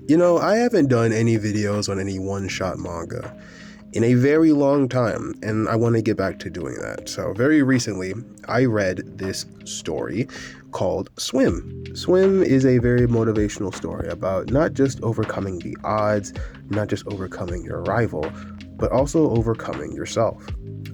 I haven't done any videos on any one-shot manga in a very long time, and I want to get back to doing that. So very recently, I read this story called Swim. Swim is a very motivational story about not just overcoming the odds, not just overcoming your rival, but also overcoming yourself.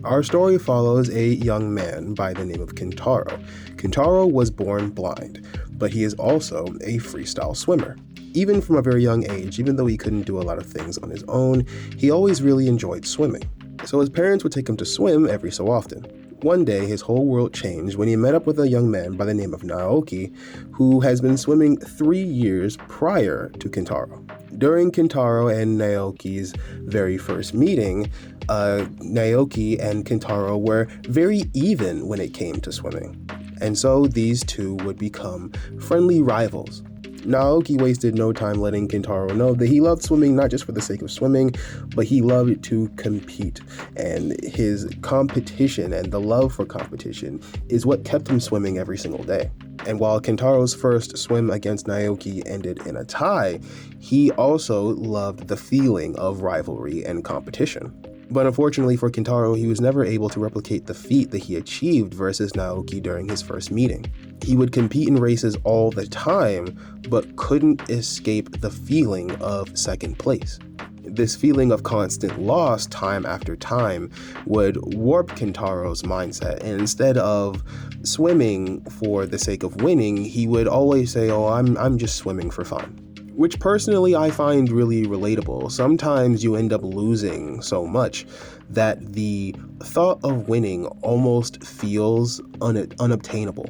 Our story follows a young man by the name of Kentaro. Kentaro was born blind, but he is also a freestyle swimmer. Even from a very young age, even though he couldn't do a lot of things on his own, he always really enjoyed swimming. So his parents would take him to swim every so often. One day, his whole world changed when he met up with a young man by the name of Naoki, who has been swimming 3 years prior to Kentaro. During Kentaro and Naoki's very first meeting, Naoki and Kentaro were very even when it came to swimming. And so these two would become friendly rivals. Naoki wasted no time letting Kentaro know that he loved swimming not just for the sake of swimming, but he loved to compete. And his competition and the love for competition is what kept him swimming every single day. And while Kentaro's first swim against Naoki ended in a tie, he also loved the feeling of rivalry and competition. But unfortunately for Kentaro, he was never able to replicate the feat that he achieved versus Naoki during his first meeting. He would compete in races all the time, but couldn't escape the feeling of second place. This feeling of constant loss time after time would warp Kentaro's mindset, and instead of swimming for the sake of winning, he would always say, "Oh, I'm just swimming for fun." Which personally I find really relatable. Sometimes you end up losing so much that the thought of winning almost feels unobtainable.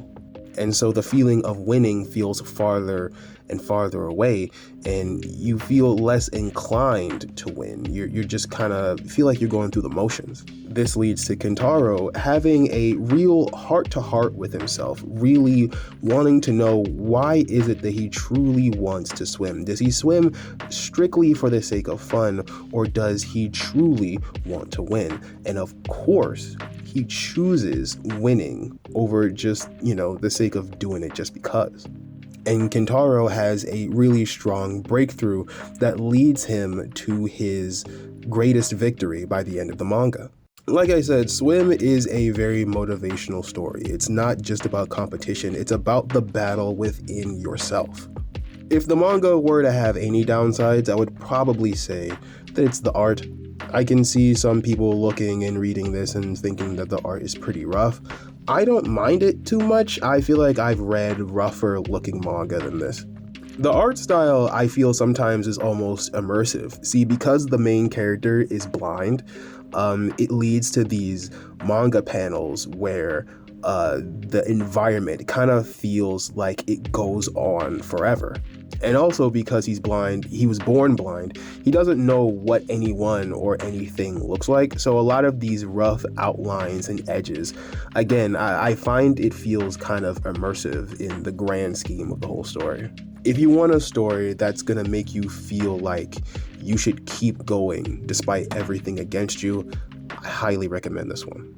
And so the feeling of winning feels farther and farther away, and you feel less inclined to win. You're just kind of feel like you're going through the motions. This leads to Kentaro having a real heart-to-heart with himself, really wanting to know, why is it that he truly wants to swim? Does he swim strictly for the sake of fun, or does he truly want to win? And of course, he chooses winning over just, the sake of doing it just because. And Kentaro has a really strong breakthrough that leads him to his greatest victory by the end of the manga. Like I said, Swim is a very motivational story. It's not just about competition, it's about the battle within yourself. If the manga were to have any downsides, I would probably say that it's the art. I can see some people looking and reading this and thinking that the art is pretty rough. I don't mind it too much. I feel like I've read rougher looking manga than this. The art style, I feel sometimes, is almost immersive. See, because the main character is blind, it leads to these manga panels where the environment kind of feels like it goes on forever. And also because he's blind, he was born blind, he doesn't know what anyone or anything looks like. So a lot of these rough outlines and edges, again, I find it feels kind of immersive in the grand scheme of the whole story. If you want a story that's gonna make you feel like you should keep going despite everything against you, I highly recommend this one.